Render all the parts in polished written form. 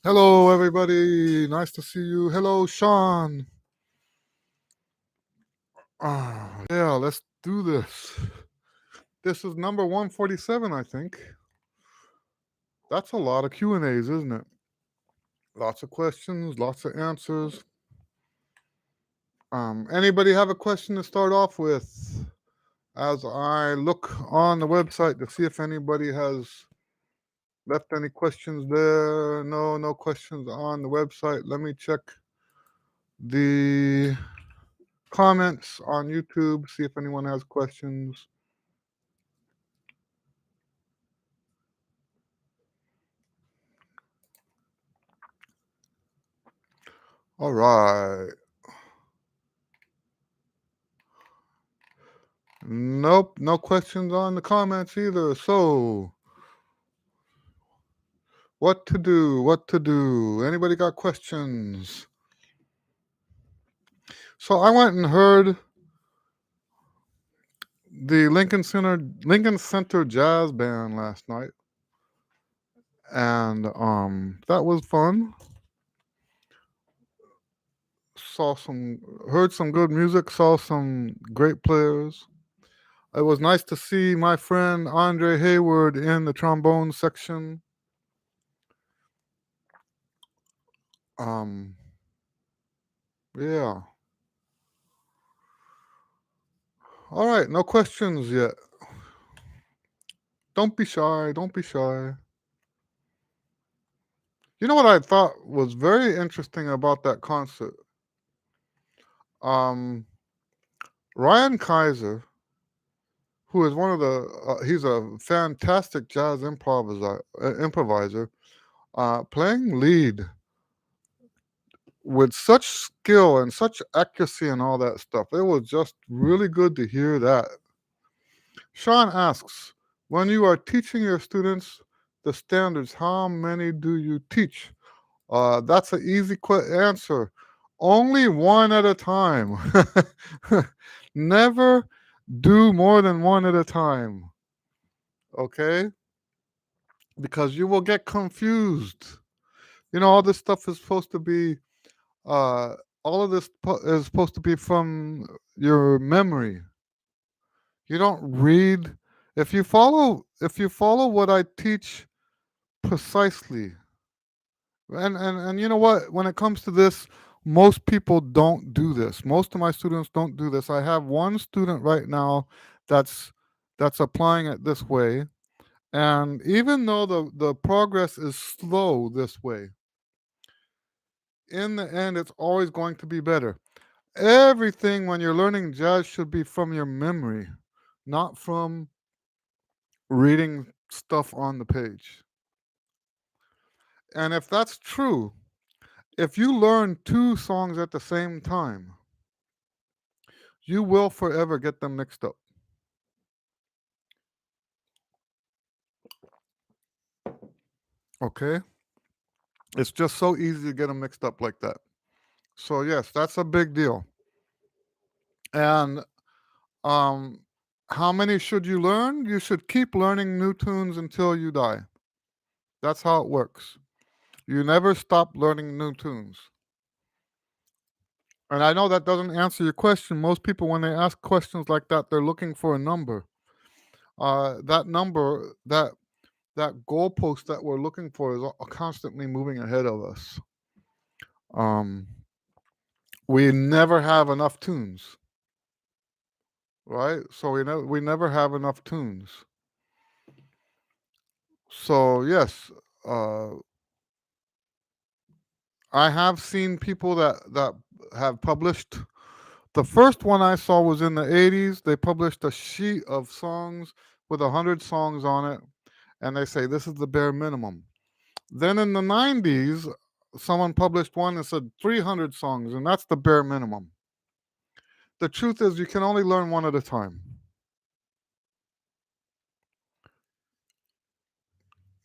Hello, everybody. Nice to see you. Hello, Sean. Yeah, let's do this. This is number 147, I think. That's a lot of Q and A's, isn't it? Lots of questions, lots of answers. Anybody have a question to start off with? As I look on the website to see if anybody has left any questions there. No questions on the website. Let me check the comments on YouTube, see if anyone has questions. All right. Nope, no questions on the comments either. So, what to do? What to do? Anybody got questions? So I went and heard the Lincoln Center Jazz Band last night, and that was fun. Heard some good music, saw some great players. It was nice to see my friend Andre Hayward in the trombone section. Um, yeah. All right, no questions yet. Don't be shy. Don't be shy. You know what I thought was very interesting about that concert? Um, Ryan Kaiser, who is he's a fantastic jazz improviser, playing lead with such skill and such accuracy and all that stuff. It was just really good to hear that. Sean asks, when you are teaching your students the standards, how many do you teach? That's an easy answer. Only one at a time. Never do more than one at a time. Okay? Because you will get confused. You know, all this stuff is supposed to be, uh, all of this is supposed to be from your memory. You don't read. If you follow what I teach precisely, and you know what, when it comes to this, most people don't do this. Most of my students don't do this. I have one student right now that's applying it this way, and even though the progress is slow this way, in the end it's always going to be better. Everything when you're learning jazz should be from your memory, not from reading stuff on the page. And if that's true, if you learn two songs at the same time, you will forever get them mixed up. Okay? It's just so easy to get them mixed up like that. So yes, that's a big deal. And um how many should you learn? You should keep learning new tunes until you die. That's how it works. You never stop learning new tunes. And I know that doesn't answer your question. Most people, when they ask questions like that, they're looking for a number. That number, that goalpost that we're looking for is constantly moving ahead of us. Um, we never have enough tunes, right? So we never have enough tunes. So yes, uh, I have seen people that have published. The first one I saw was in the 80s. They published a sheet of songs with 100 songs on it, and they say this is the bare minimum. Then in the 90s, someone published one that said 300 songs, and that's the bare minimum. The truth is, you can only learn one at a time.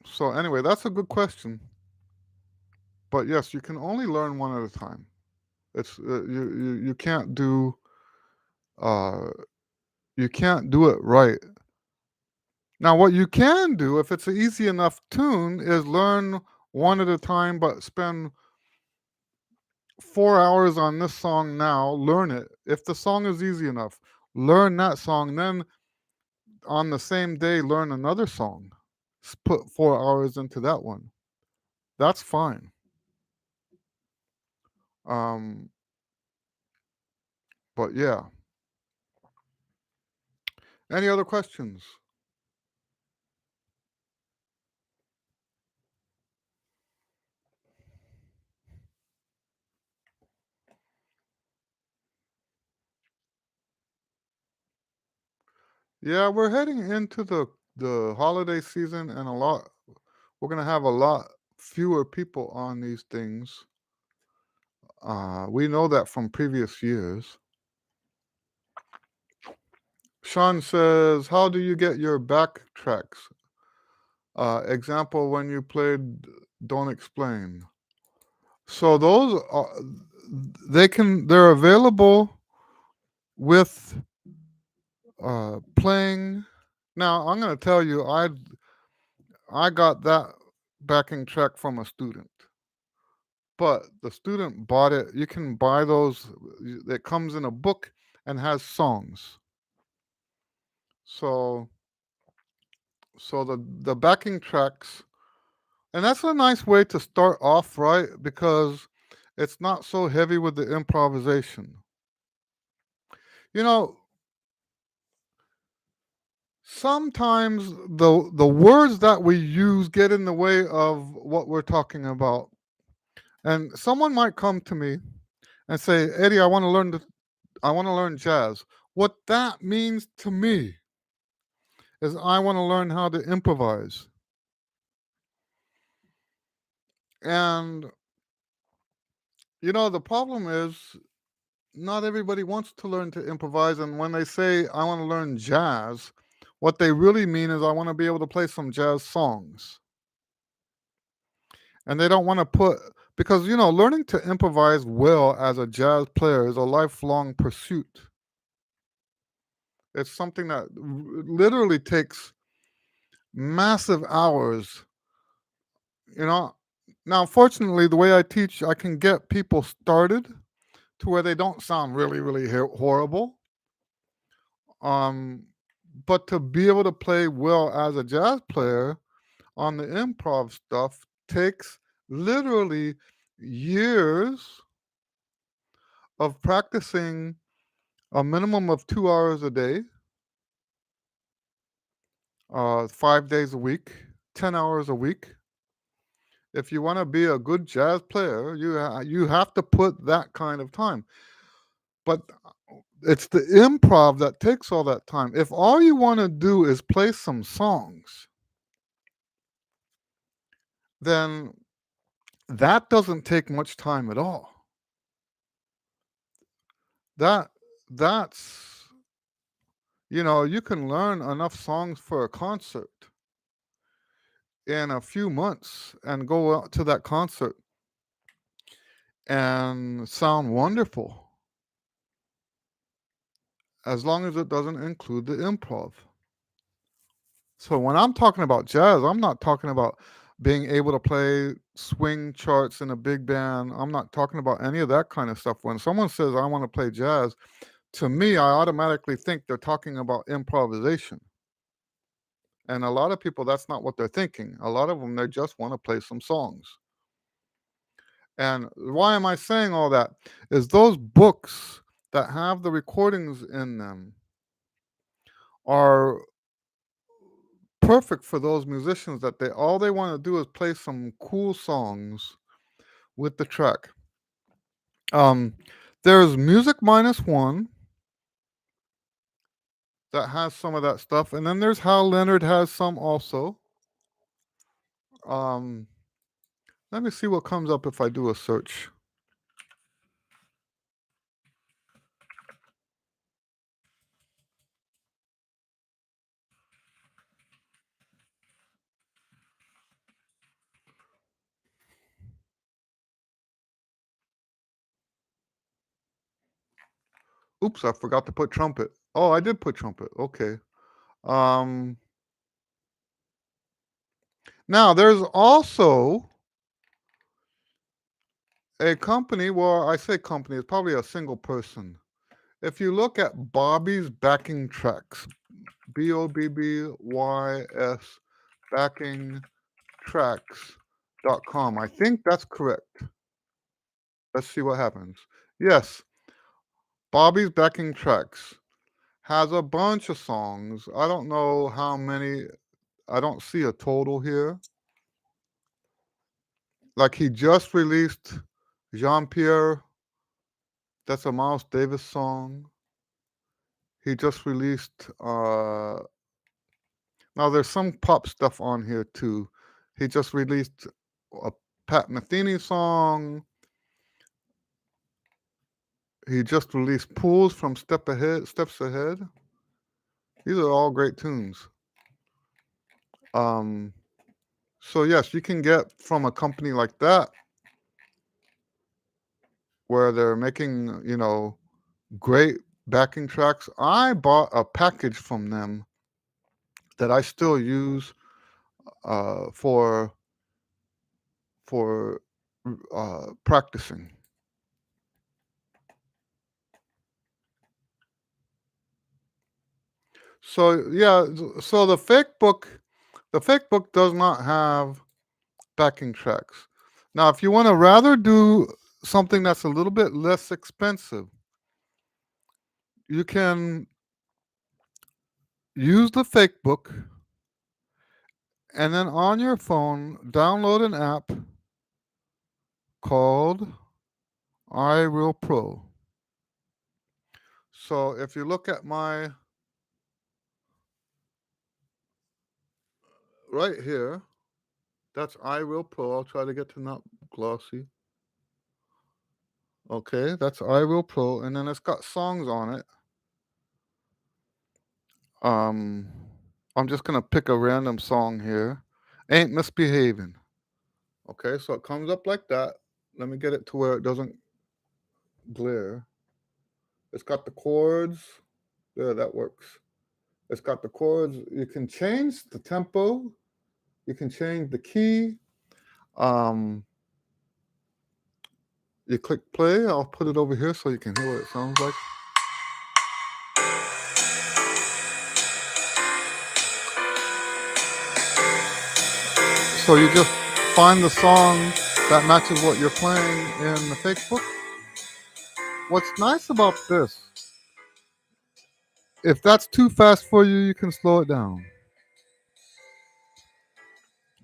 So, anyway, that's a good question. But yes, you can only learn one at a time. It's you can't do uh, you can't do it right. Now, what you can do, if it's an easy enough tune, is learn one at a time, but spend 4 hours on this song now, learn it. If the song is easy enough, learn that song. Then on the same day, learn another song. Put 4 hours into that one. That's fine. Um, but yeah. Any other questions? Yeah, we're heading into the holiday season, and we're gonna have a lot fewer people on these things. We know that from previous years. Sean says, "How do you get your backtracks? Example when you played Don't Explain." So those are, they're available with playing. Now I'm going to tell you, I got that backing track from a student, but the student bought it. You can buy those. It comes in a book and has songs. So the backing tracks, and that's a nice way to start off, right? Because it's not so heavy with the improvisation. You know, sometimes the words that we use get in the way of what we're talking about. And someone might come to me and say, "Eddie, I want to learn jazz." What that means to me is I want to learn how to improvise. And the problem is not everybody wants to learn to improvise, and when they say I want to learn jazz, what they really mean is I want to be able to play some jazz songs. And they don't want to put, because learning to improvise well as a jazz player is a lifelong pursuit. It's something that literally takes massive hours. you know Now fortunately, the way I teach, I can get people started to where they don't sound really really horrible. um but to be able to play well as a jazz player on the improv stuff takes literally years of practicing a minimum of 2 hours a day, 5 days a week, 10 hours a week. If you want to be a good jazz player, you have to put that kind of time. But it's the improv that takes all that time. If all you want to do is play some songs, then that doesn't take much time at all. That that's you can learn enough songs for a concert in a few months and go out to that concert and sound wonderful, as long as it doesn't include the improv. So when I'm talking about jazz, I'm not talking about being able to play swing charts in a big band. I'm not talking about any of that kind of stuff. When someone says I want to play jazz, to me, I automatically think they're talking about improvisation. And a lot of people, that's not what they're thinking. A lot of them, they just want to play some songs. And why am I saying all that? Is those books that have the recordings in them are perfect for those musicians that they all they want to do is play some cool songs with the track. Um, there's Music Minus One that has some of that stuff, and then there's Hal Leonard has some also. Um, Let me see what comes up if I do a search. Oops, I forgot to put trumpet. Oh, I did put trumpet. Okay. Um, Now there's also A company, well, I say company, it's probably a single person. If you look at Bobby's backing tracks, BOBBYS backing tracks.com. I think that's correct. Let's see what happens. Yes, Bobby's backing tracks has a bunch of songs. I don't know how many, I don't see a total here. Like he just released Jean Pierre, that's a Miles Davis song. He just released now there's some pop stuff on here too. He just released a Pat Metheny song. He just released Pools from Steps Ahead. These are all great tunes. Um, so yes, you can get from a company like that where they're making, great backing tracks. I bought a package from them that I still use for practicing. So yeah, so the fake book does not have backing tracks. Now, if you want to rather do something that's a little bit less expensive, you can use the fake book and then on your phone download an app called iReal Pro. So if you look at my right here, that's iReal Pro. I'll try to get to not glossy. Okay, that's iReal Pro, and then it's got songs on it. Um, I'm just gonna pick a random song here. Ain't Misbehaving. Okay, so it comes up like that. Let me get it to where it doesn't glare. It's got the chords. There, that works. It's got the chords. You can change the tempo. You can change the key. Um, you click play. I'll put it over here so you can hear what it sounds like. So you just find the song that matches what you're playing in the Facebook. What's nice about this, if that's too fast for you, you can slow it down.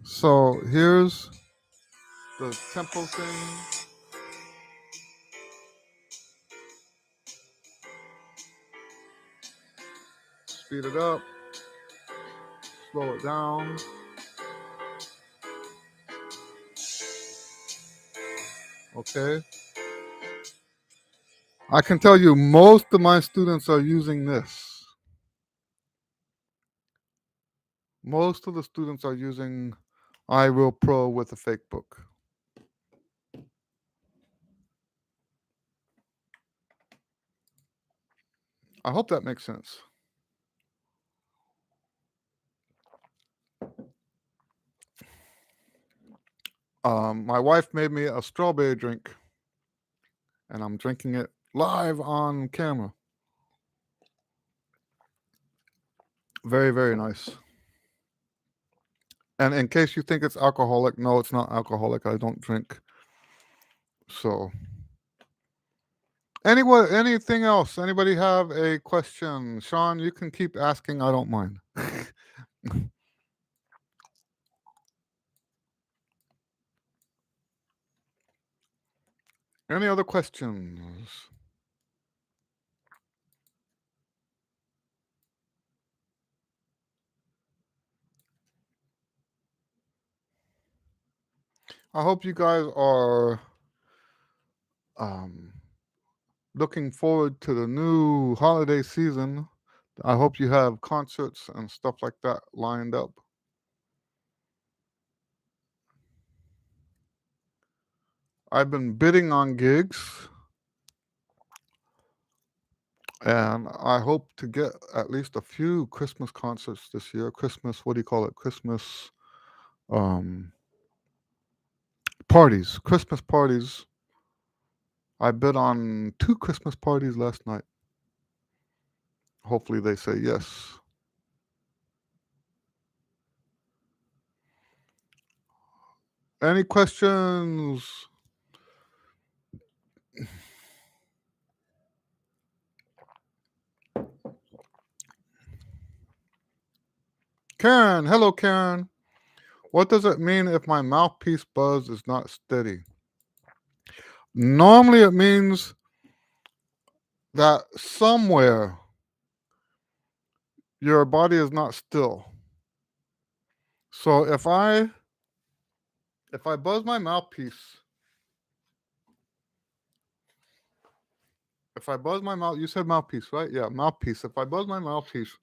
So here's the tempo thing. Speed it up, slow it down. Okay. I can tell you most of my students are using this. Most of the students are using iReal Pro with a fake book. I hope that makes sense. My wife made me a strawberry drink, and I'm drinking it live on camera. Very, very nice. And in case you think it's alcoholic, no, it's not alcoholic. I don't drink. So, anything else? Anybody have a question? Sean, you can keep asking. I don't mind. Any other questions? I hope you guys are um, looking forward to the new holiday season. I hope you have concerts and stuff like that lined up. I've been bidding on gigs, and I hope to get at least a few Christmas concerts this year. Christmas, what do you call it? Christmas um, parties, Christmas parties I bid on 2 Christmas parties last night. Hopefully they say yes. Any questions? Karen, hello Karen. What does it mean if my mouthpiece buzz is not steady? Normally it means that somewhere your body is not still. So if I buzz my mouthpiece, if I buzz my mouth, you said mouthpiece, right? Yeah, mouthpiece. If I buzz my mouthpiece,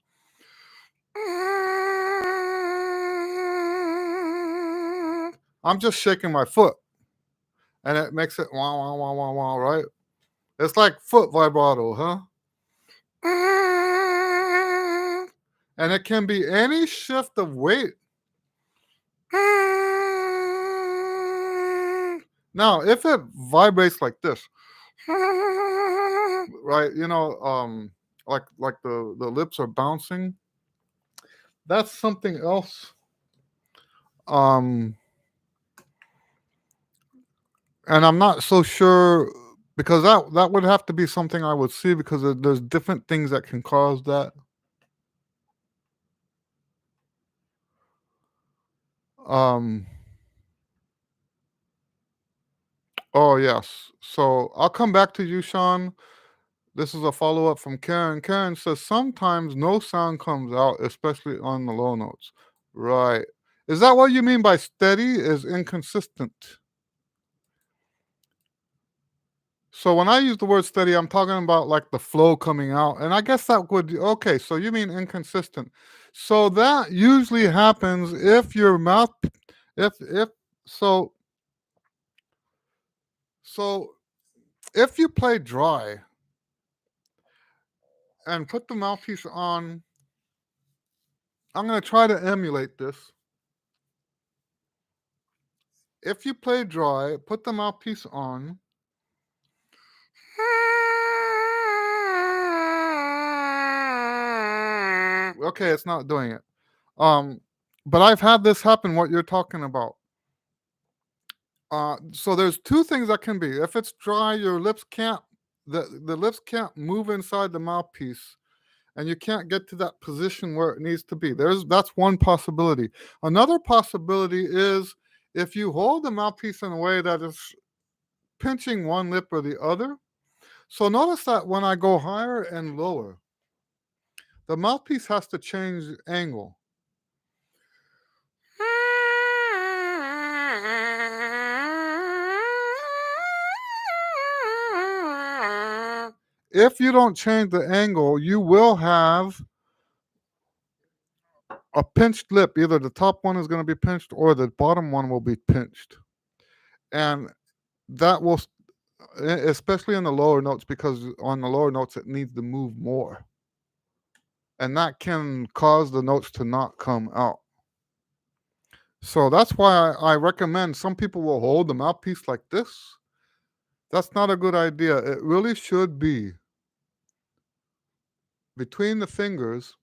I'm just shaking my foot, and it makes it wah wah wah wah wah, right? It's like foot vibrato, huh? And it can be any shift of weight. Now, if it vibrates like this, right? Like the lips are bouncing. That's something else. And I'm not so sure because that would have to be something I would see because there's different things that can cause that. Um. Oh yes. So I'll come back to you, Sean. This is a follow up from Karen. Karen says sometimes no sound comes out, especially on the low notes. Right. Is that what you mean by steady? Is inconsistent? So when I use the word steady, I'm talking about like the flow coming out. And I guess that would okay, so you mean inconsistent. So that usually happens if your mouth if so so if you play dry and put the mouthpiece on, I'm gonna try to emulate this. If you play dry, put the mouthpiece on. Okay, it's not doing it. But I've had this happen. What you're talking about. So there's two things that can be. If it's dry, your lips can't the lips can't move inside the mouthpiece, and you can't get to that position where it needs to be. That's one possibility. Another possibility is if you hold the mouthpiece in a way that is pinching one lip or the other. So notice that when I go higher and lower, the mouthpiece has to change angle. If you don't change the angle, you will have a pinched lip. Either the top one is going to be pinched or the bottom one will be pinched. And that will, especially in the lower notes, because on the lower notes it needs to move more. And that can cause the notes to not come out. So that's why I recommend some people will hold the mouthpiece like this. That's not a good idea. It really should be between the fingers.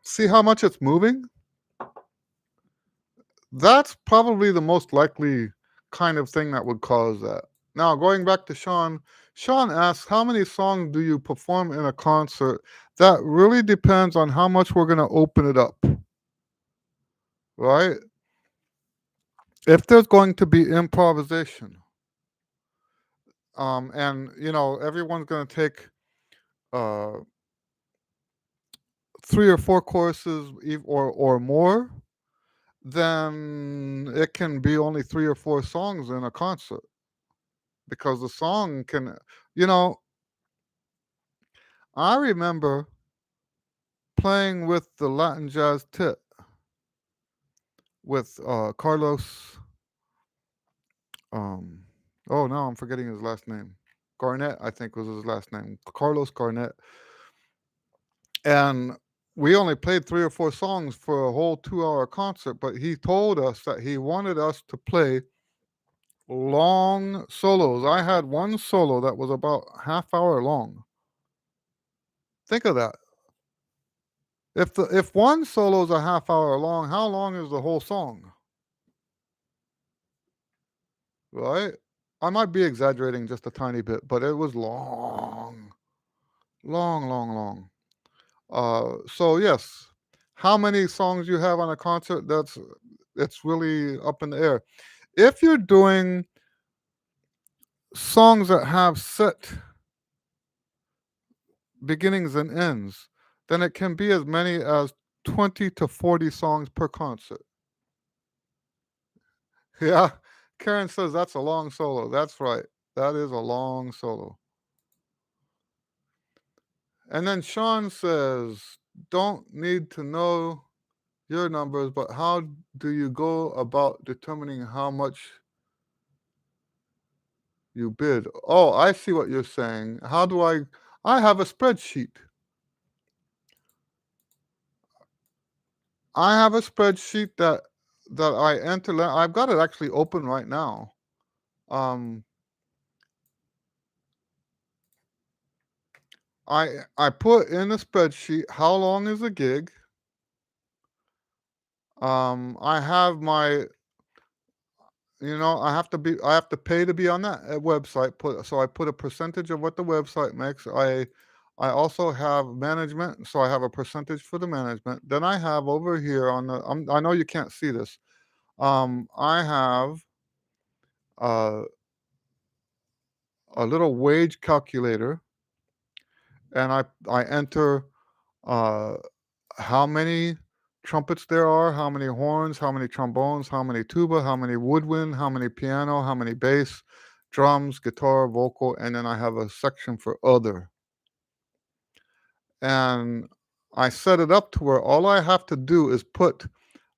See how much it's moving? That's probably the most likely kind of thing that would cause that. Now, going back to Sean, Sean asks, how many songs do you perform in a concert? That really depends on how much we're going to open it up, right? If there's going to be improvisation, and everyone's going to take uh, 3 or 4 choruses or more, then it can be only 3 or 4 songs in a concert because the song can, you know, I remember playing with the Latin Jazz Tit with Carlos. Um, oh, now I'm forgetting his last name. Garnett, I think was his last name. Carlos Garnett. And we only played 3 or 4 songs for a whole 2-hour concert, but he told us that he wanted us to play long solos. I had one solo that was about half hour long. Think of that. If one solo is a half hour long, how long is the whole song? Right? I might be exaggerating just a tiny bit, but it was long. Long, long, long. So yes, how many songs you have on a concert, it's really up in the air. If you're doing songs that have set beginnings and ends, then it can be as many as 20 to 40 songs per concert. Yeah, Karen says that's a long solo. That's right. That is a long solo. And then Sean says, don't need to know your numbers, but how do you go about determining how much you bid? Oh, I see what you're saying. How do I have a spreadsheet. I have a spreadsheet that I enter. I've got it actually open right now. Um, I put in a spreadsheet how long is a gig. I have my, I have to pay to be on that website. So I put a percentage of what the website makes. I also have management, so I have a percentage for the management. Then I have over here on the. I know you can't see this. I have uh, a little wage calculator, and I enter uh, how many trumpets there are, how many horns, how many trombones, how many tuba, how many woodwind, how many piano, how many bass, drums, guitar, vocal, and then I have a section for other. And I set it up to where all I have to do is put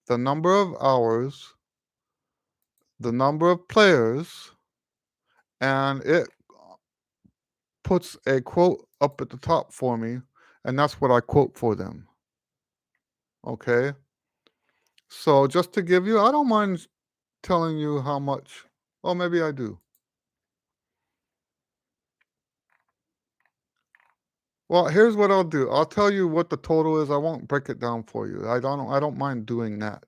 the number of hours, the number of players, and it puts a quote up at the top for me, and that's what I quote for them. Okay? So just to give you, I don't mind telling you how much. Oh, maybe I do. Well, here's what I'll do. I'll tell you what the total is. I won't break it down for you. I don't mind doing that.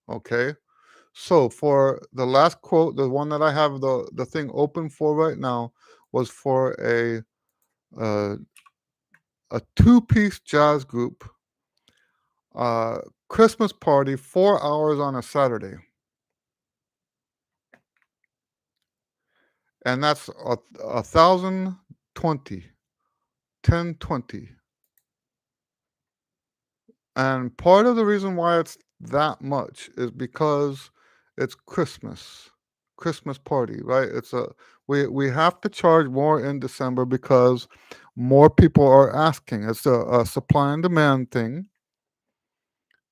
Okay? So for the last quote, the one that I have the thing open for right now was for uh, a two-piece jazz group, uh, Christmas party, 4 hours on a Saturday, and that's a 1,020, 1020. And part of the reason why it's that much is because it's Christmas. Christmas party, right? We have to charge more in December because more people are asking. It's a supply and demand thing.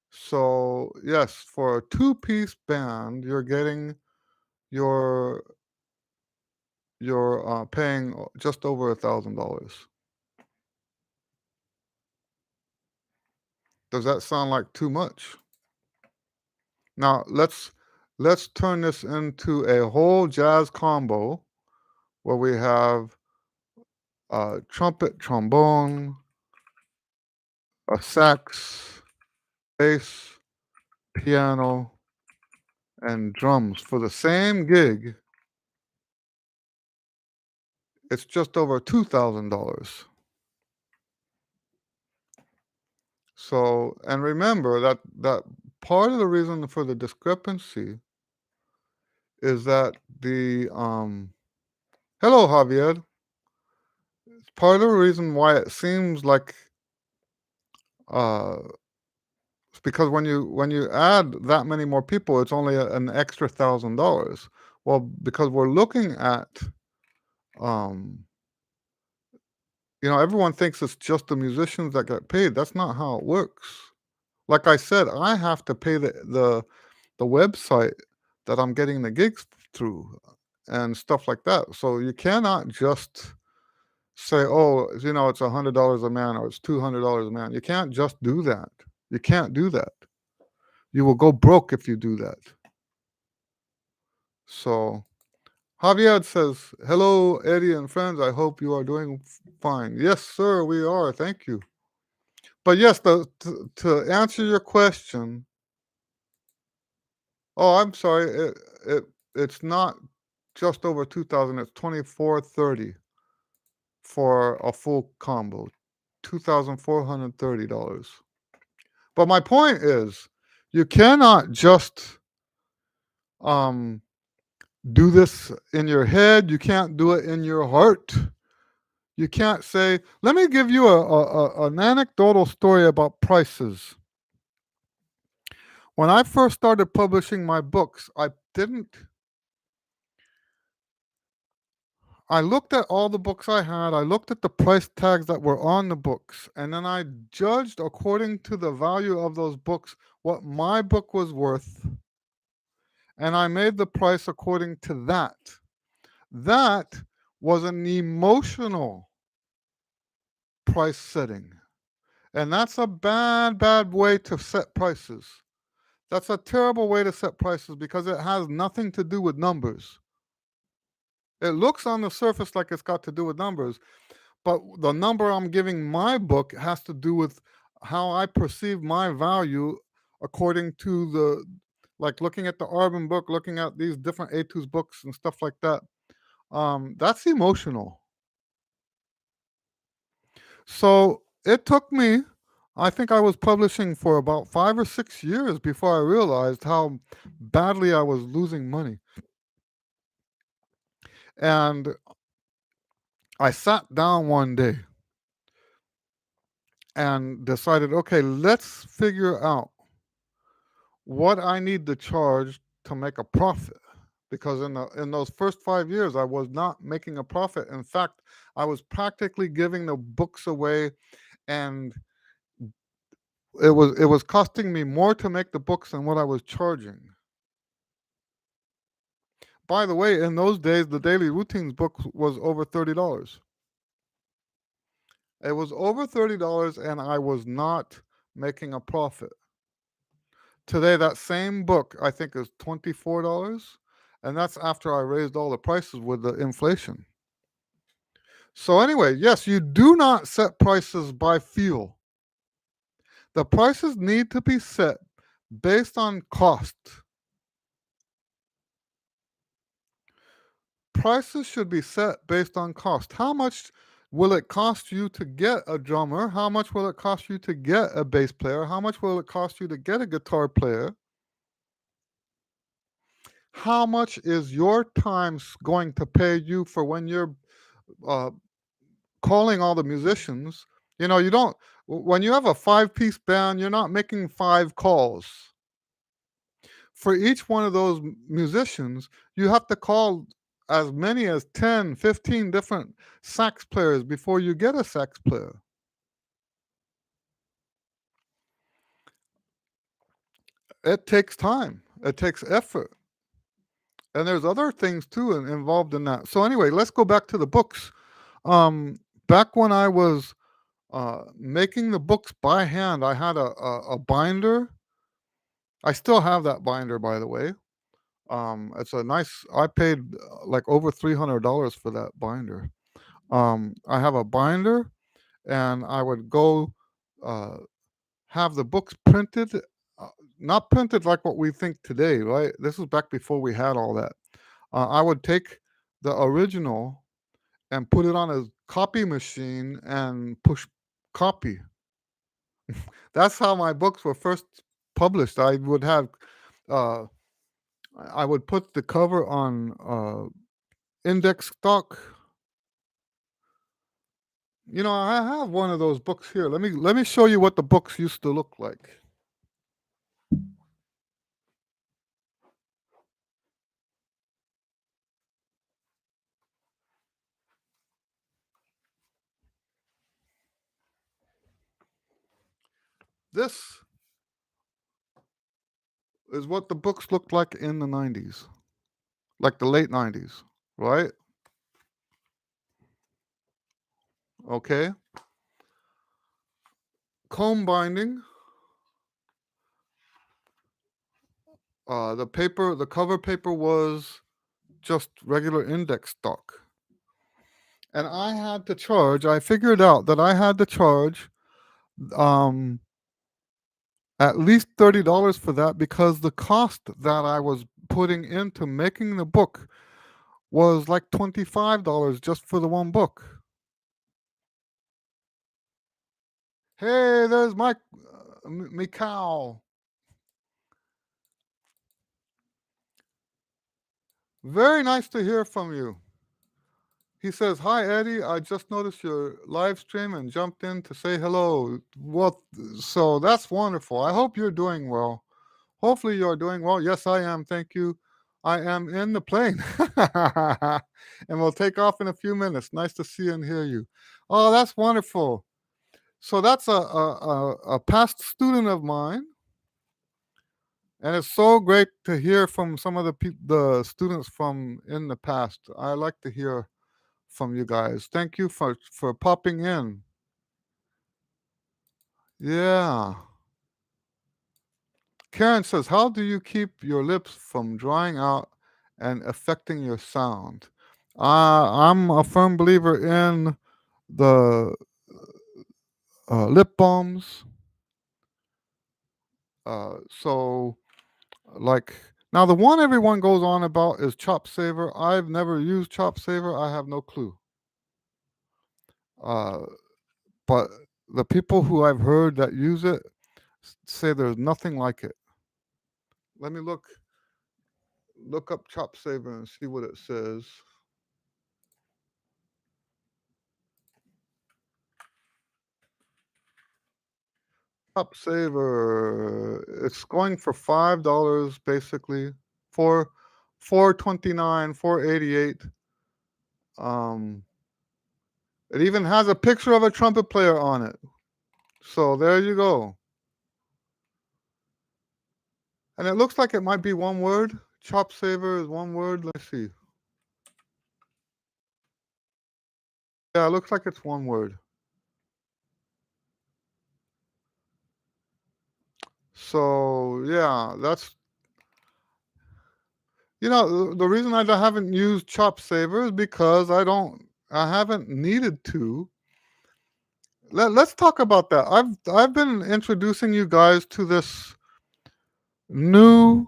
So yes, for a two-piece band, you're you're paying just over $1,000. Does that sound like too much? Now let's turn this into a whole jazz combo where we have trumpet, trombone, a sax, bass, piano, and drums for the same gig. It's just over $2,000. So, and remember that part of the reason for the discrepancy is that the hello Javier. Part of the reason why it seems like uh it's because when you add that many more people, it's only an extra $1,000. Well, because we're looking at um everyone thinks it's just the musicians that get paid. That's not how it works. Like I said, I have to pay the website that I'm getting the gigs through and stuff like that. So you cannot just say, oh, it's $100 a man or it's $200 a man. You can't just do that. You can't do that. You will go broke if you do that. So Javier says, hello, Eddie and friends. I hope you are doing fine. Yes, sir, we are. Thank you. But yes, to answer your question, oh, I'm sorry. It's not just over 2,000. It's 2,430 for a full combo, $2,430. But my point is, you cannot just um, do this in your head. You can't do it in your heart. You can't say, let me give you an anecdotal story about prices. When I first started publishing my books, I looked at all the books I had, I looked at the price tags that were on the books, and then I judged according to the value of those books what my book was worth, and I made the price according to that. That was an emotional price setting. And that's a bad, bad way to set prices. That's a terrible way to set prices because it has nothing to do with numbers. It looks on the surface like it's got to do with numbers, but the number I'm giving my book has to do with how I perceive my value according to like looking at the Arbin book, looking at these different Etu's books and stuff like that. That's emotional. So it took me, I think I was publishing for about 5 or 6 years before I realized how badly I was losing money. And I sat down one day and decided, okay, let's figure out what I need to charge to make a profit. Because in those first 5 years, I was not making a profit. In fact, I was practically giving the books away, and it was costing me more to make the books than what I was charging. By the way, in those days, the Daily Routines book was over $30. It was over $30, and I was not making a profit. Today, that same book, I think, is $24, and that's after I raised all the prices with the inflation. So, anyway, yes, you do not set prices by feel. The prices need to be set based on cost. Prices should be set based on cost. How much will it cost you to get a drummer? How much will it cost you to get a bass player? How much will it cost you to get a guitar player? How much is your time going to pay you for when you're uh, calling all the musicians? You don't, when you have a 5-piece band, you're not making 5 calls. For each one of those musicians, you have to call as many as 10, 15 different sax players before you get a sax player. It takes time, it takes effort. And there's other things too involved in that. So anyway, let's go back to the books. Back when I was making the books by hand, I had a binder. I still have that binder, by the way. It's a nice. I paid like over $300 for that binder. I have a binder, and I would go uh, have the books printed, not printed like what we think today, right? This was back before we had all that. I would take the original and put it on a copy machine and push copy. That's how my books were first published. Uh, I would put the cover on index stock. I have one of those books here. Let me show you what the books used to look like. This is what the books looked like in the 90s, like the late 90s, right? Okay, comb binding. The cover paper was just regular index stock, and I had to charge. I figured out that I had to charge um at least $30 for that because the cost that I was putting into making the book was like $25 just for the one book. Hey, there's Mike, Mikau. Very nice to hear from you. He says, "Hi, Eddie. I just noticed your live stream and jumped in to say hello." Well, so that's wonderful. I hope you're doing well. Hopefully, you're doing well. Yes, I am. Thank you. I am in the plane and we'll take off in a few minutes. Nice to see and hear you. Oh, that's wonderful. So that's a past student of mine. And it's so great to hear from some of the students from in the past. I like to hear from you guys. Thank you for popping in. Yeah. Karen says, "How do you keep your lips from drying out and affecting your sound?" I'm a firm believer in the lip balms. So, like, now the one everyone goes on about is Chop Saver. I've never used Chop Saver. I have no clue. Uh, but the people who I've heard that use it say there's nothing like it. Let me look up Chop Saver and see what it says. Chop Saver, it's going for $5 basically. For 429, 488. Um, it even has a picture of a trumpet player on it. So there you go. And it looks like it might be one word. Chop Saver is one word. Let's see. Yeah, it looks like it's one word. So yeah, that's the reason I haven't used Chop Saver is because I haven't needed to. Let's talk about that. I've been introducing you guys to this new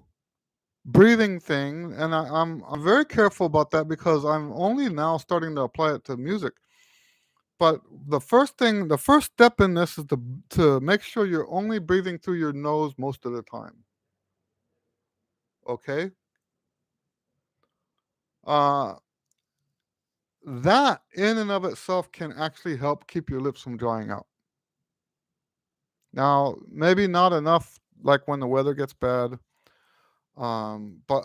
breathing thing, and I'm very careful about that because I'm only now starting to apply it to music. But the first step in this is to make sure you're only breathing through your nose most of the time. Okay. Uh, that in and of itself can actually help keep your lips from drying out. Now, maybe not enough like when the weather gets bad, but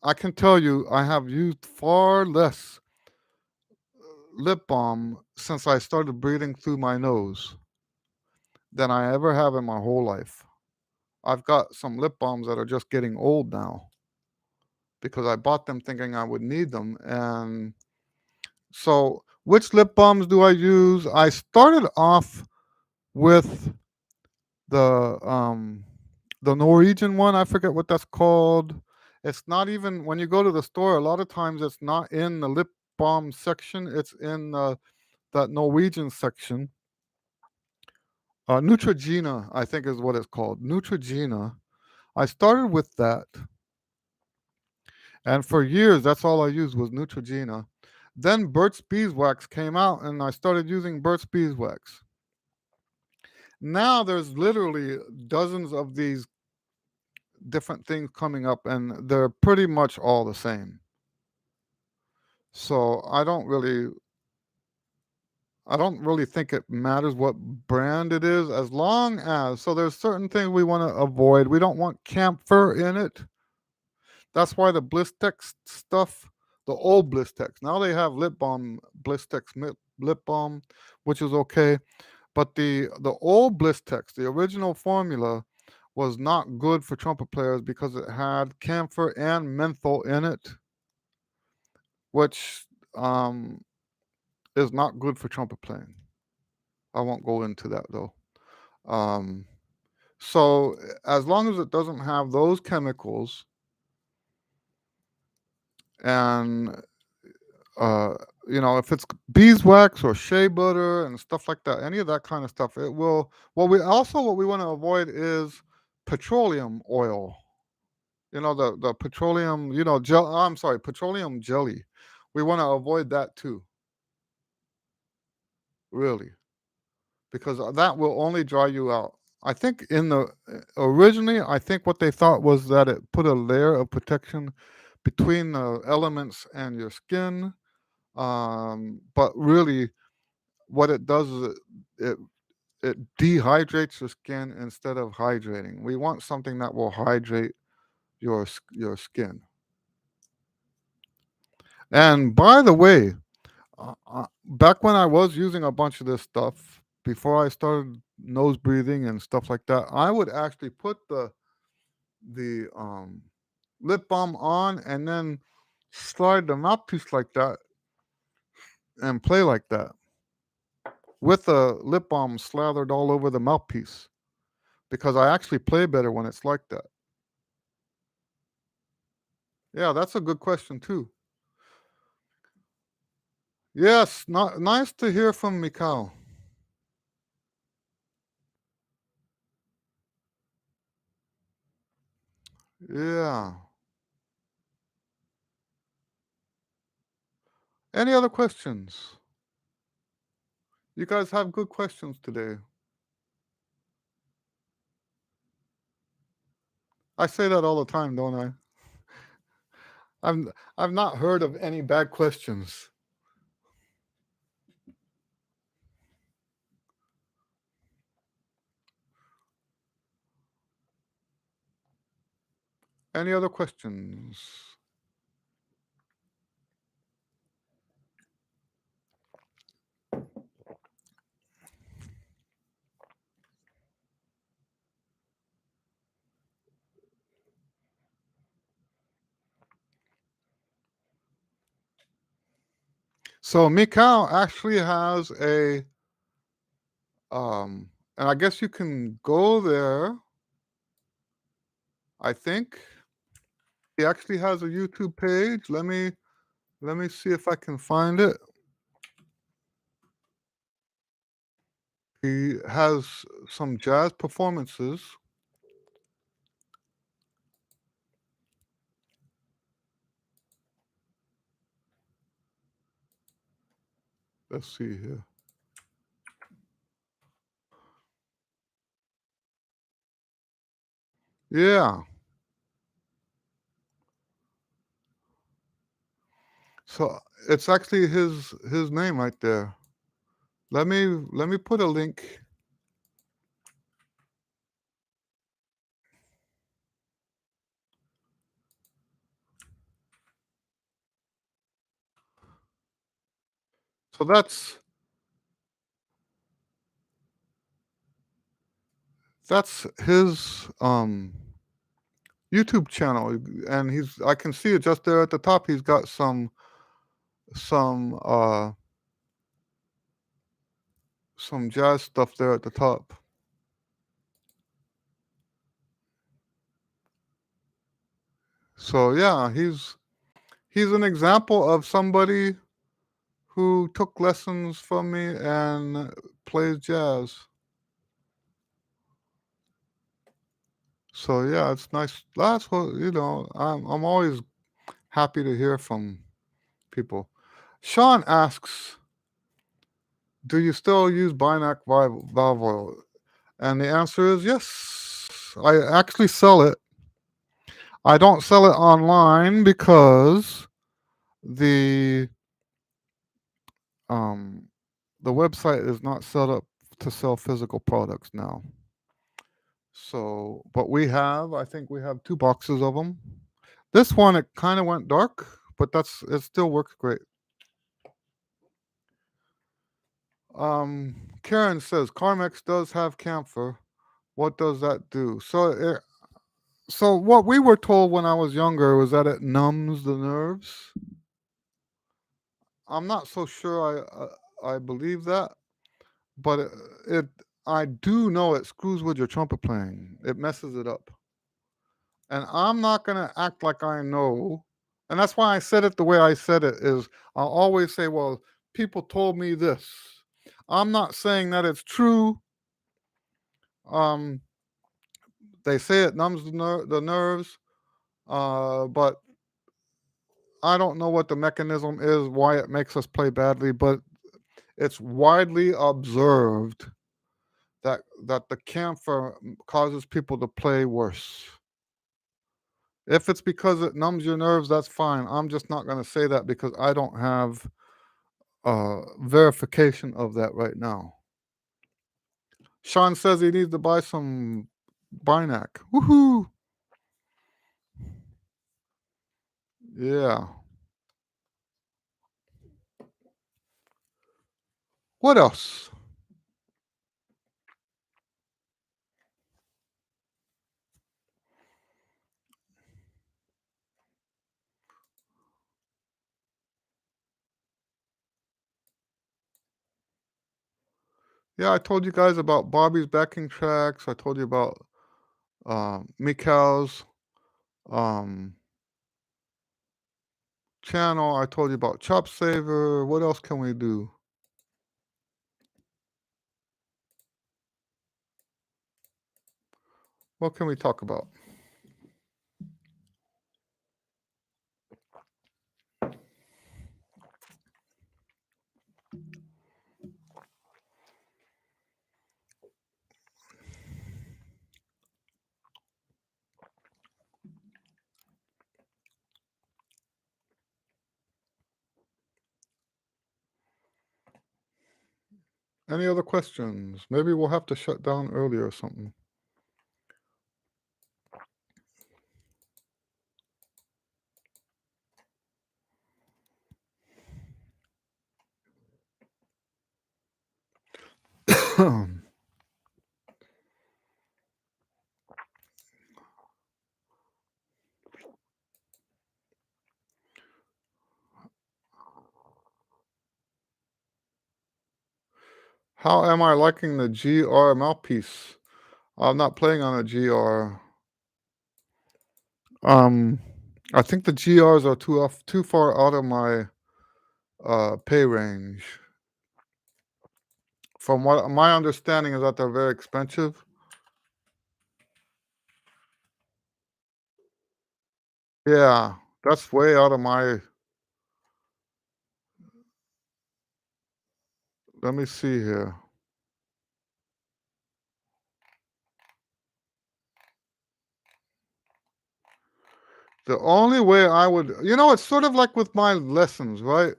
I can tell you I have used far less lip balm since I started breathing through my nose than I ever have in my whole life. I've got some lip balms that are just getting old now because I bought them thinking I would need them. And so, which lip balms do I use? I started off with the um the Norwegian one. I forget what that's called. It's not even when you go to the store. A lot of times, it's not in the lip balm section. It's in that Norwegian section. Neutrogena, I think, is what it's called. Neutrogena. I started with that, and for years, that's all I used was Neutrogena. Then Burt's Beeswax came out, and I started using Burt's Beeswax. Now there's literally dozens of these different things coming up, and they're pretty much all the same. So I don't really think it matters what brand it is as long as there's certain things we want to avoid. We don't want camphor in it. That's why the Blistex stuff, the old Blistex. Now they have lip balm Blistex lip balm, which is okay. But the old Blistex, the original formula, was not good for trumpet players because it had camphor and menthol in it, which um, is not good for trumpet playing. I won't go into that though. Um, so as long as it doesn't have those chemicals and uh, if it's beeswax or shea butter and stuff like that, any of that kind of stuff, it will. Well, what we want to avoid is petroleum oil. The petroleum, gel. I'm sorry, petroleum jelly. We want to avoid that too, really, because that will only dry you out. I think originally, I think what they thought was that it put a layer of protection between the elements and your skin. But really, what it does is it it dehydrates your skin instead of hydrating. We want something that will hydrate your skin. And by the way, back when I was using a bunch of this stuff before I started nose breathing and stuff like that, I would actually put the lip balm on and then slide the mouthpiece like that and play like that with the lip balm slathered all over the mouthpiece because I actually play better when it's like that. Yeah, that's a good question too. Yes, nice to hear from Mikau. Yeah. Any other questions? You guys have good questions today. I say that all the time, don't I? I've not heard of any bad questions. Any other questions? So Mikau actually has and I guess you can go there. I think he actually has a YouTube page. Let me see if I can find it. He has some jazz performances. Let's see here. Yeah. So it's actually his name right there. Let me put a link. So that's his YouTube channel, and I can see it just there at the top. He's got some uh some jazz stuff there at the top. So yeah, he's an example of somebody who took lessons from me and plays jazz. So yeah, it's nice. That's what I'm always happy to hear from people. Sean asks, "Do you still use Binac valve oil?" And the answer is yes. I actually sell it. I don't sell it online because the um the website is not set up to sell physical products now. So, but I think we have 2 boxes of them. This one, it kind of went dark, but it still works great. Karen says Carmex does have camphor. What does that do? So what we were told when I was younger was that it numbs the nerves. I'm not so sure I believe that, but it I do know it screws with your trumpet playing. It messes it up. And I'm not going to act like I know. And that's why I said it the way I said it is I'll always say, well, people told me this. I'm not saying that it's true. Um, they say it numbs the nerves, but I don't know what the mechanism is, why it makes us play badly, but it's widely observed that the camphor causes people to play worse. If it's because it numbs your nerves, that's fine. I'm just not going to say that because I don't have verification of that right now. Sean says he needs to buy some Binac. Woohoo! Yeah. What else? Yeah, I told you guys about Bobby's backing tracks. I told you about Mikhail's um, channel. I told you about Chop Saver. What else can we do? What can we talk about? Any other questions? Maybe we'll have to shut down early or something. How am I liking the GR mouthpiece? I'm not playing on a GR. Um, I think the GRs are too far out of my pay range. From what my understanding is that they're very expensive. Yeah, that's way out of my. Let me see here. The only way I would, it's sort of like with my lessons, right?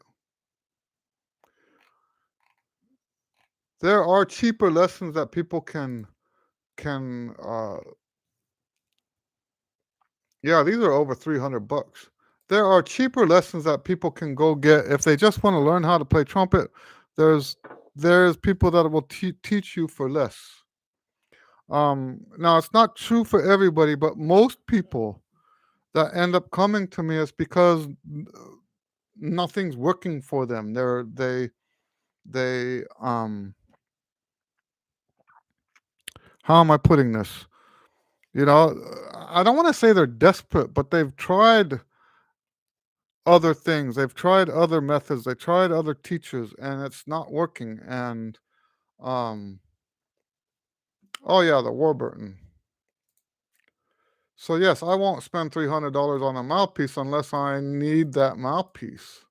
There are cheaper lessons that people can. Yeah, these are over $300. There are cheaper lessons that people can go get if they just want to learn how to play trumpet. There's there's people that will teach you for less. Now it's not true for everybody, but most people that end up coming to me is because nothing's working for them. They how am I putting this? I don't want to say they're desperate, but they've tried other things. They've tried other methods. They tried other teachers, and it's not working. And um, oh yeah, the Warburton. So yes, I won't spend $300 on a mouthpiece unless I need that mouthpiece.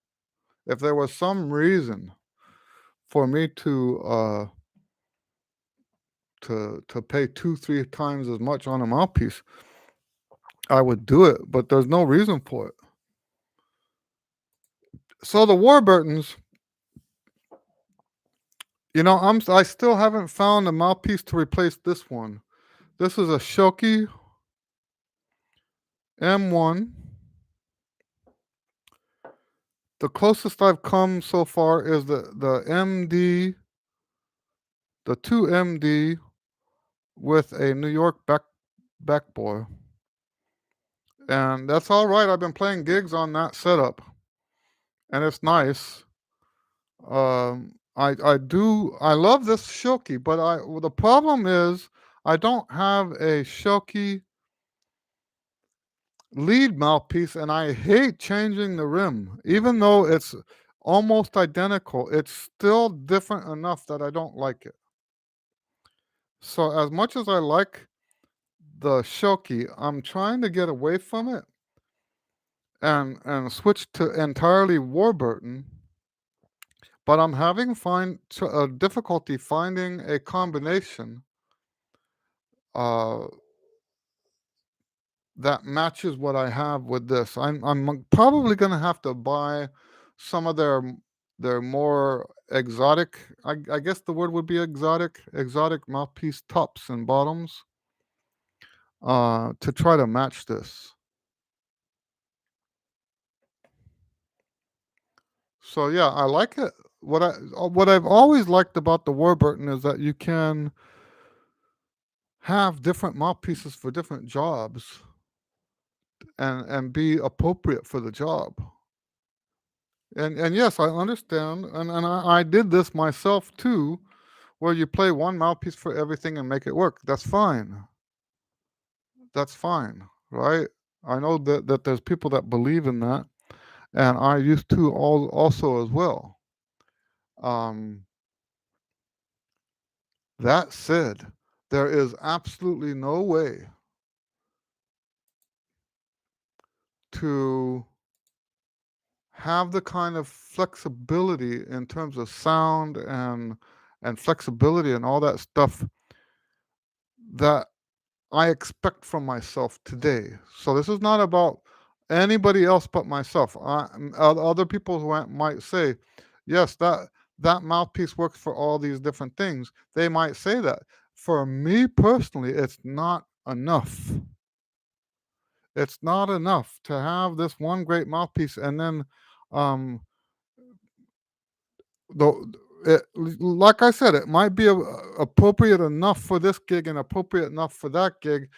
If there was some reason for me to pay 2, 3 times as much on a mouthpiece, I would do it. But there's no reason for it. So the Warburtons, I still haven't found a mouthpiece to replace this one. This is a Shoki M1. The closest I've come so far is the MD, the 2MD with a New York backbore. And that's all right. I've been playing gigs on that setup, and it's nice. I love this Shoki, but the problem is I don't have a Shoki lead mouthpiece, and I hate changing the rim. Even though it's almost identical, it's still different enough that I don't like it. So as much as I like the Shoki, I'm trying to get away from it and switch to entirely Warburton. But I'm having difficulty finding a combination uh, that matches what I have with this. I'm probably gonna have to buy some of their more exotic. I guess the word would be exotic mouthpiece tops and bottoms to try to match this. So yeah, I like it. What I've always liked about the Warburton is that you can have different mouthpieces for different jobs and be appropriate for the job. And yes, I understand, and I did this myself too, where you play one mouthpiece for everything and make it work. That's fine. That's fine, right? I know that there's people that believe in that, and I used to also as well. Um, that said, there is absolutely no way to have the kind of flexibility in terms of sound and flexibility and all that stuff that I expect from myself today. So this is not about anybody else but myself. Other people who might say, yes, that mouthpiece works for all these different things. They might say that. For me personally, it's not enough. It's not enough to have this one great mouthpiece and then um, the like I said, it might be appropriate enough for this gig and appropriate enough for that gig,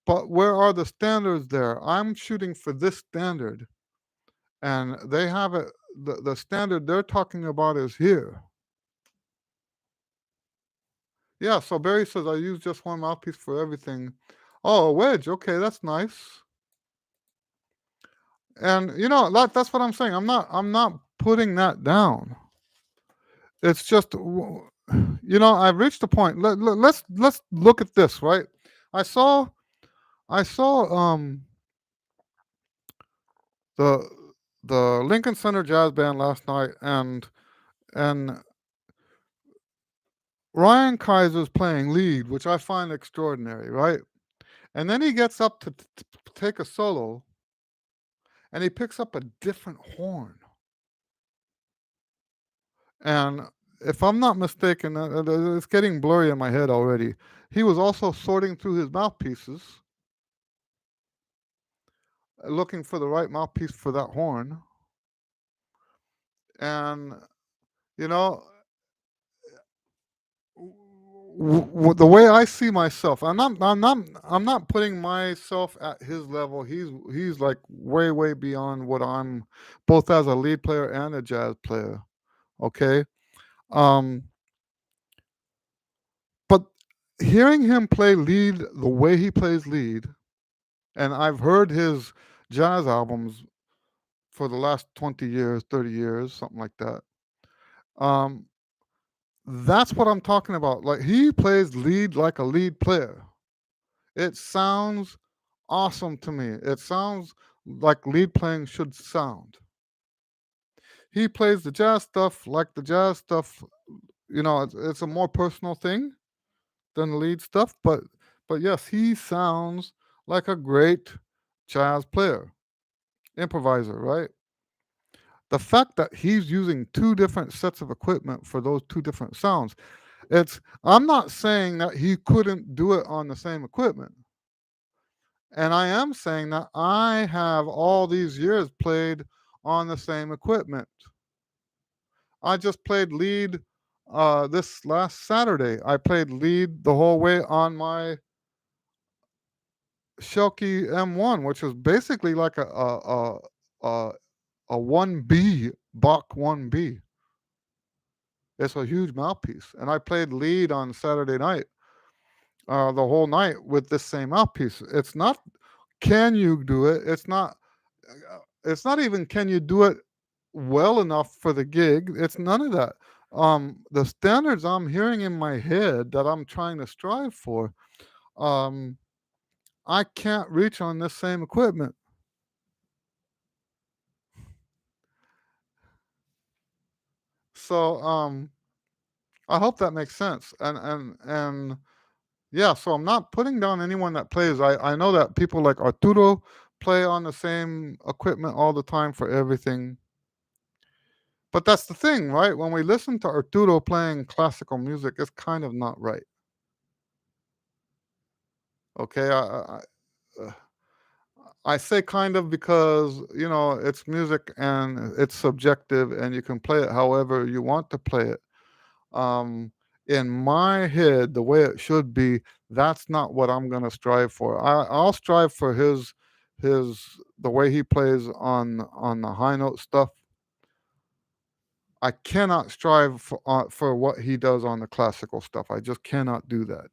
but where are the standards there? I'm shooting for this standard, and they have it. The standard they're talking about is here. Yeah. So Barry says I use just one mouthpiece for everything. Oh, a wedge. Okay, that's nice. And that's what I'm saying. I'm not putting that down. It's just I've reached a point. Let's look at this, right? I saw I saw the the Lincoln Center Jazz Band last night, and Ryan Kaiser's playing lead, which I find extraordinary, right? And then he gets up to take a solo, and he picks up a different horn. And if I'm not mistaken, it's getting blurry in my head already. He was also sorting through his mouthpieces, looking for the right mouthpiece for that horn. And you know, the way I see myself, I'm not putting myself at his level. He's like way beyond what I'm, both as a lead player and a jazz player. Okay, um, but hearing him play lead the way he plays lead, and I've heard his jazz albums for the last 20 years, 30 years, something like that. Um, that's what I'm talking about. Like he plays lead like a lead player. It sounds awesome to me. It sounds like lead playing should sound. He plays the jazz stuff like the jazz stuff. It's a more personal thing than the lead stuff, but yes, he sounds like a great jazz player, improviser, right? The fact that he's using two different sets of equipment for those two different sounds, I'm not saying that he couldn't do it on the same equipment. And I am saying that I have all these years played on the same equipment. I just played lead this last Saturday. I played lead the whole way on my Shelky M1, which is basically like a 1B Bach 1B. It's a huge mouthpiece, and I played lead on Saturday night, the whole night with this same mouthpiece. It's not can you do it? It's not even can you do it well enough for the gig. It's none of that. The standards I'm hearing in my head that I'm trying to strive for, um, I can't reach on this same equipment. So I hope that makes sense. And yeah, so I'm not putting down anyone that plays. I know that people like Arturo play on the same equipment all the time for everything. But that's the thing, right? When we listen to Arturo playing classical music, it's kind of not right. Okay, uh, I say kind of because it's music and it's subjective, and you can play it however you want to play it. Um, in my head, the way it should be, that's not what I'm going to strive for. I'll strive for his the way he plays on the high note stuff. I cannot strive for what he does on the classical stuff. I just cannot do that.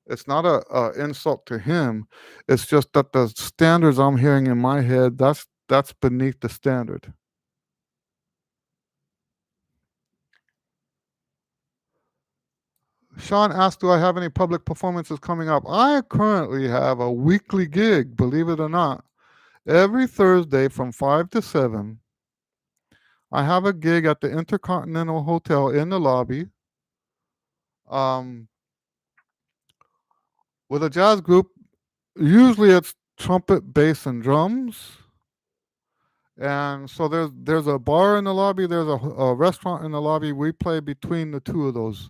It's not a insult to him. It's just that the standards I'm hearing in my head, that's beneath the standard. Sean asked, "Do I have any public performances coming up?" I currently have a weekly gig, believe it or not. Every Thursday from 5 to 7, I have a gig at the Intercontinental Hotel in the lobby, um, with a jazz group. Usually, it's trumpet, bass, and drums. And so there's a bar in the lobby. There's a restaurant in the lobby. We play between the two of those.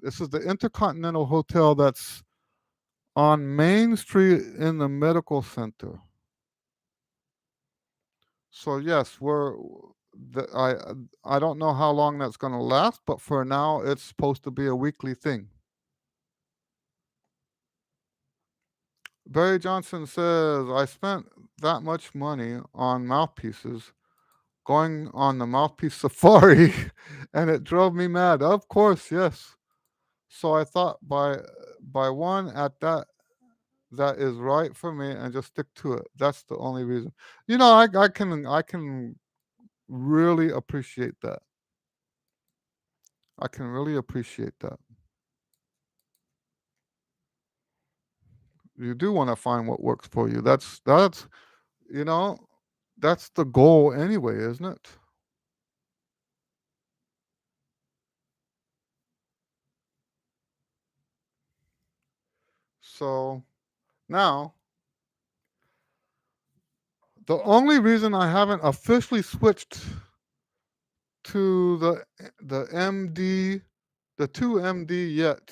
This is the Intercontinental Hotel that's on Main Street in the medical center. So yes, I don't know how long that's going to last, but for now, it's supposed to be a weekly thing. Barry Johnson says, "I spent that much money on mouthpieces going on the mouthpiece safari, and it drove me mad." Of course, yes. So I thought by one at that is right for me, and just stick to it. That's the only reason. I can really appreciate that. I can really appreciate that. You do want to find what works for you. That's you know that's the goal anyway, isn't it? So now the only reason I haven't officially switched to the MD, the 2MD yet,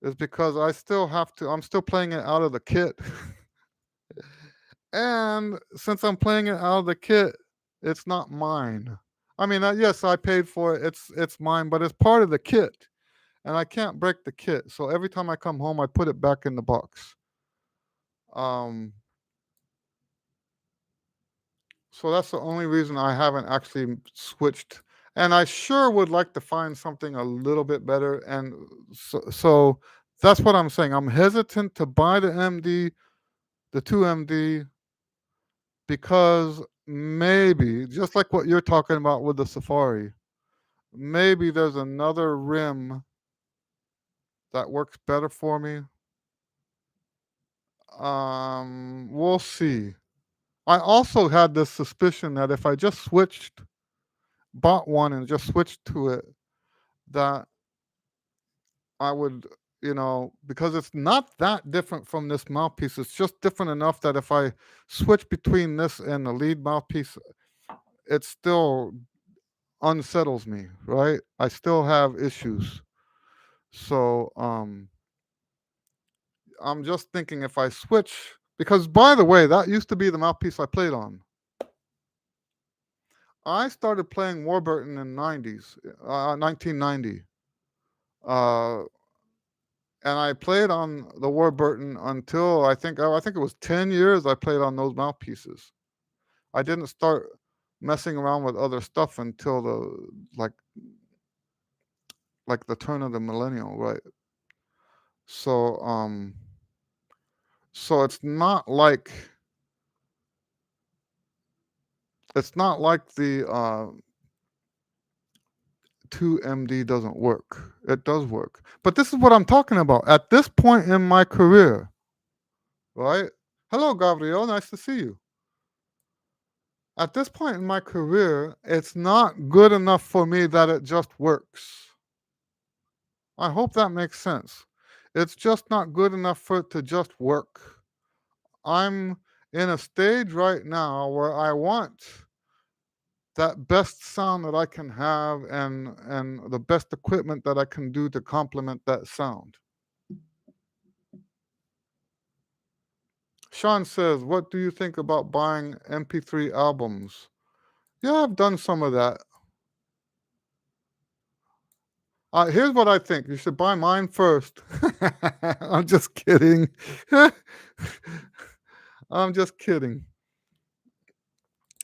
is because I still have to. I'm still playing it out of the kit, and since I'm playing it out of the kit, it's not mine. I mean, yes, I paid for it. It's mine, but it's part of the kit, and I can't break the kit. So every time I come home, I put it back in the box. Um, so that's the only reason I haven't actually switched. And I sure would like to find something a little bit better. And so that's what I'm saying. I'm hesitant to buy the MD, the 2MD, because maybe, just like what you're talking about with the Safari, maybe there's another rim that works better for me. We'll see. I also had this suspicion that if I just bought one and just switched to it, that I would, because it's not that different from this mouthpiece. It's just different enough that if I switch between this and the lead mouthpiece, it still unsettles me, right? I still have issues. So I'm just thinking if I switch, because by the way, that used to be the mouthpiece I played on. I started playing Warburton in 1990. Uh, and I played on the Warburton until I think it was 10 years I played on those mouthpieces. I didn't start. messing around with other stuff until like the turn of the millennial, right? So so it's not like the 2MD doesn't work. It does work. But this is what I'm talking about. At this point in my career, right? Hello, Gabriel. Nice to see you. At this point in my career, it's not good enough for me that it just works. I hope that makes sense. It's just not good enough for it to just work. I'm in a stage right now where I want that best sound that I can have and the best equipment that I can do to complement that sound. Sean says, "What do you think about buying MP3 albums?" Yeah, I've done some of that. Here's what I think. You should buy mine first. I'm just kidding. I'm just kidding.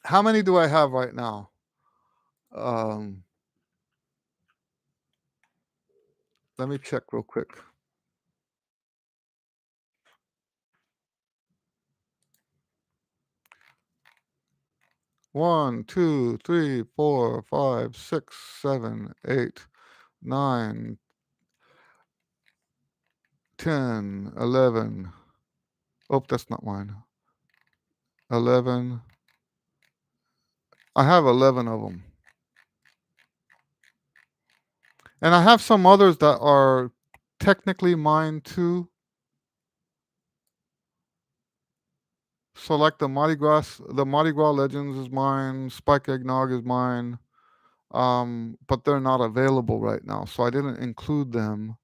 How many do I have right now? Um, Let me check real quick. One, two, three, 4, 5, 6, 7, 8, 9, 10, 11. Oh, that's not mine. 11. I have 11 of them. And I have some others that are technically mine too. So like the Mardi Gras Legends is mine, Spike Eggnog is mine. But they're not available right now, so I didn't include them.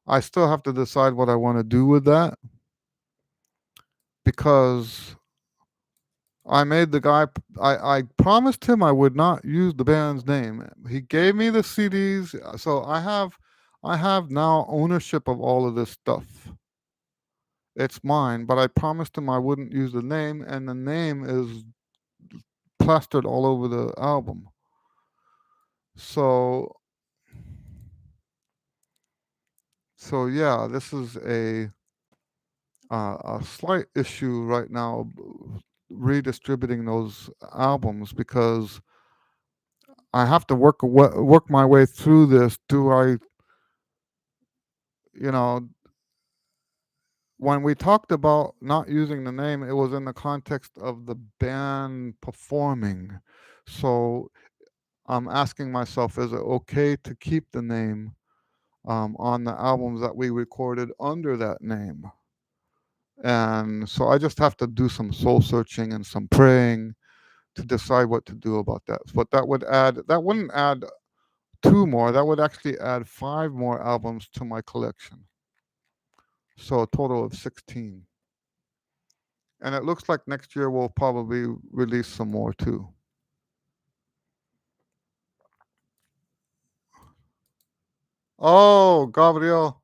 I still have to decide what I want to do with that because I made the guy. I promised him I would not use the band's name. He gave me the CDs, so I have now ownership of all of this stuff. It's mine, but I promised him I wouldn't use the name, and the name is plastered all over the album. So yeah, this is a slight issue right now redistributing those albums because I have to work my way through this. Do I, you know, when we talked about not using the name, it was in the context of the band performing. So I'm asking myself, is it okay to keep the name on the albums that we recorded under that name? And so I just have to do some soul searching and some praying to decide what to do about that. But that wouldn't add two more. That would actually add five more albums to my collection. So a total of 16. And it looks like next year we'll probably release some more too. Oh, Gabriel.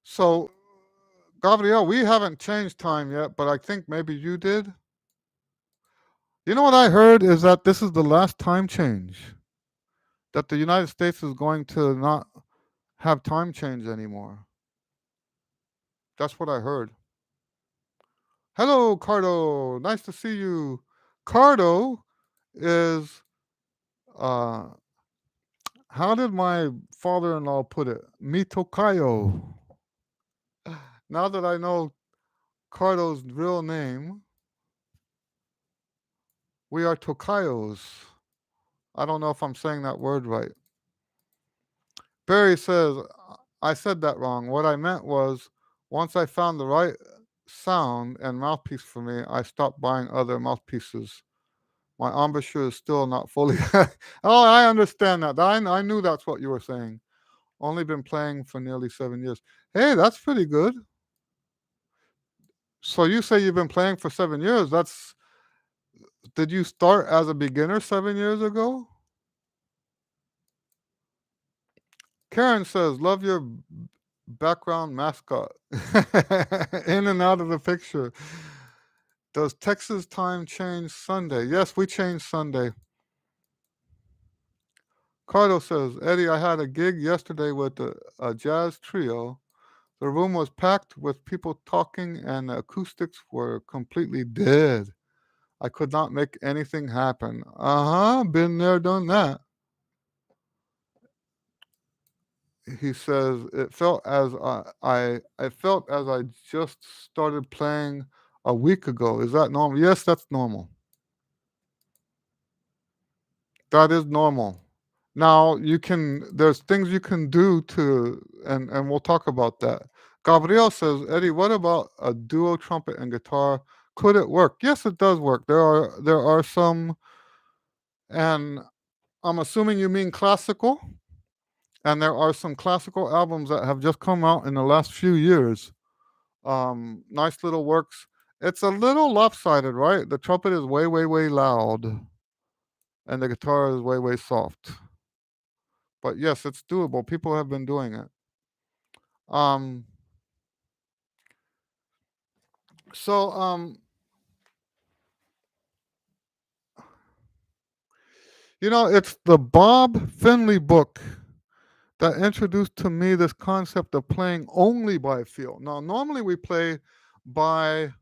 So, Gabriel, we haven't changed time yet, but I think maybe you did. You know what I heard is that this is the last time change. That the United States is going to not have time change anymore. That's what I heard. Hello, Cardo. Nice to see you. Cardo is uh how did my father-in-law put it? Mi tocayo. Now that I know Cardo's real name, we are tocayos. I don't know if I'm saying that word right. Barry says I said that wrong. What I meant was once I found the right sound and mouthpiece for me, I stopped buying other mouthpieces. My embouchure is still not fully. Oh, I understand that. I knew that's what you were saying. Only been playing for nearly 7 years. Hey, that's pretty good. So you say you've been playing for 7 years. Did you start as a beginner 7 years ago? Karen says, love your background mascot. In and out of the picture. Does Texas time change Sunday? Yes, we change Sunday. Cardo says, Eddie, I had a gig yesterday with a jazz trio. The room was packed with people talking, and the acoustics were completely dead. I could not make anything happen. Been there, done that. He says it felt as I felt as I just started playing a week ago. Is that normal? Yes, that's normal. That is normal. Now there's things you can do to, and we'll talk about that. Gabriel says, Eddie, what about a duo trumpet and guitar? Could it work? Yes, it does work. There are some, and I'm assuming you mean classical, and there are some classical albums that have just come out in the last few years. Nice little works. It's a little lopsided, right? The trumpet is way, way, way loud, and the guitar is way, way soft. But yes, it's doable. People have been doing it. Um, so it's the Bob Finley book that introduced to me this concept of playing only by feel. Now, normally we play by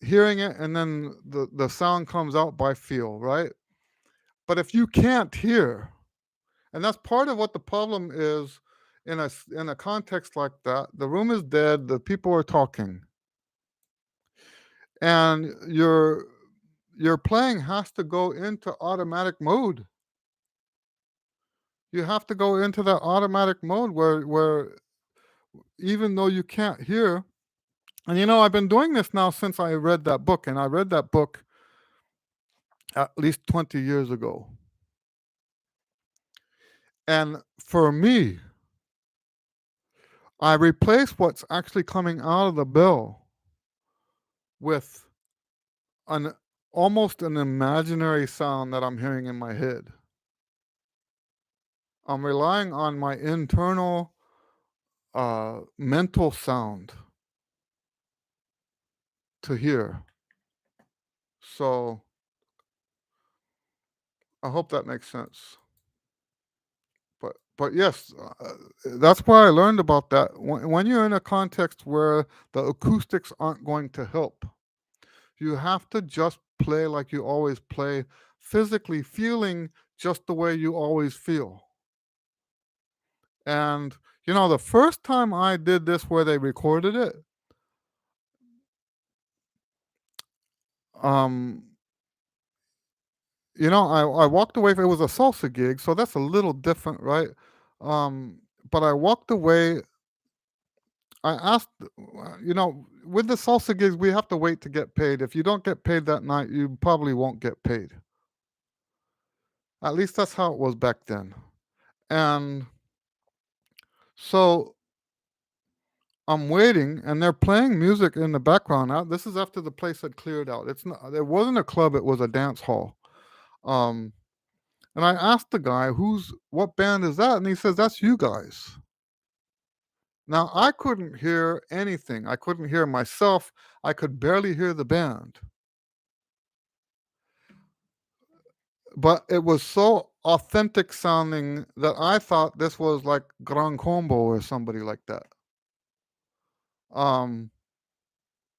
hearing it, and then the sound comes out by feel, right? But if you can't hear, and that's part of what the problem is in a context like that, the room is dead, the people are talking, and your playing has to go into automatic mode. You have to go into that automatic mode where even though you can't hear, and I've been doing this now since I read that book, and I read that book at least 20 years ago. And for me, I replace what's actually coming out of the bell with an almost an imaginary sound that I'm hearing in my head. I'm relying on my internal mental sound to hear. So I hope that makes sense. But yes, that's why I learned about that. When you're in a context where the acoustics aren't going to help, you have to just play like you always play, physically feeling just the way you always feel. And the first time I did this where they recorded it, um, I walked away. It was a salsa gig, so that's a little different, right? But I walked away. I asked, with the salsa gigs, we have to wait to get paid. If you don't get paid that night, you probably won't get paid. At least that's how it was back then. And so I'm waiting, and they're playing music in the background. Now, this is after the place had cleared out. It wasn't a club; it was a dance hall. Um, and I asked the guy, what band is that? And he says, that's you guys. Now, I couldn't hear anything. I couldn't hear myself. I could barely hear the band. But it was so authentic sounding that I thought this was like Gran Combo or somebody like that.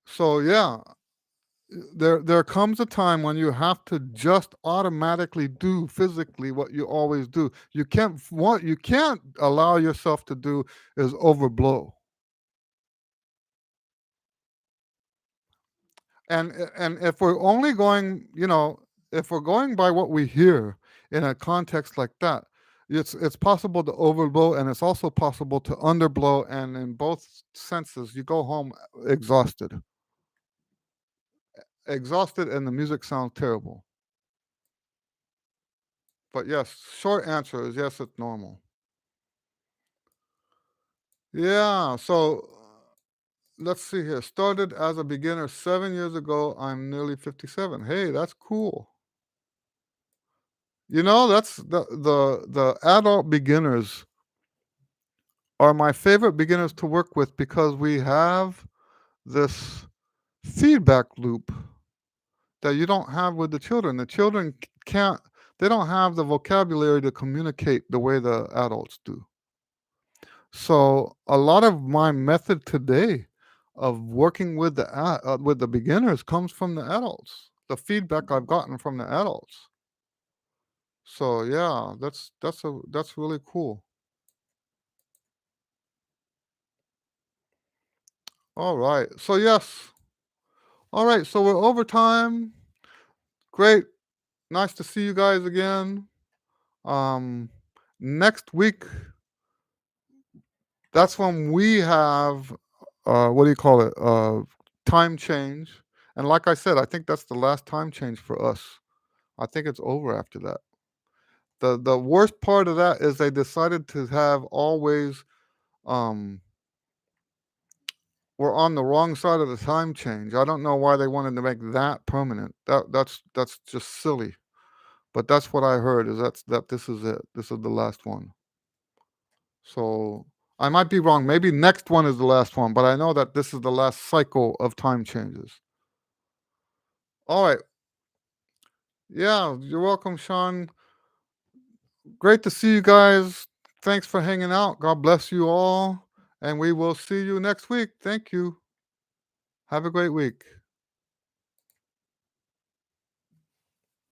So yeah, there comes a time when you have to just automatically do physically what you always do. What you can't allow yourself to do is overblow. And if we're only going, if we're going by what we hear in a context like that, it's possible to overblow, and it's also possible to underblow, and in both senses you go home exhausted, and the music sounds terrible. But yes, short answer is yes, it's normal. Yeah, so let's see here. Started as a beginner 7 years ago. I'm nearly 57. Hey, that's cool. That's the adult beginners are my favorite beginners to work with, because we have this feedback loop that you don't have with the children. The children can't, they don't have the vocabulary to communicate the way the adults do. So a lot of my method today of working with the beginners comes from the adults. The feedback I've gotten from the adults. So yeah, that's really cool. All right. So yes. All right. So we're over time. Great. Nice to see you guys again. Um, next week, that's when we have what do you call it? Time change. And like I said, I think that's the last time change for us. I think it's over after that. The worst part of that is they decided to have always um we're on the wrong side of the time change. I don't know why they wanted to make that permanent. That's just silly. But that's what I heard is that this is it. This is the last one. So I might be wrong. Maybe next one is the last one, but I know that this is the last cycle of time changes. All right. Yeah, you're welcome, Sean. Great to see you guys. Thanks for hanging out. God bless you all. And we will see you next week. Thank you. Have a great week.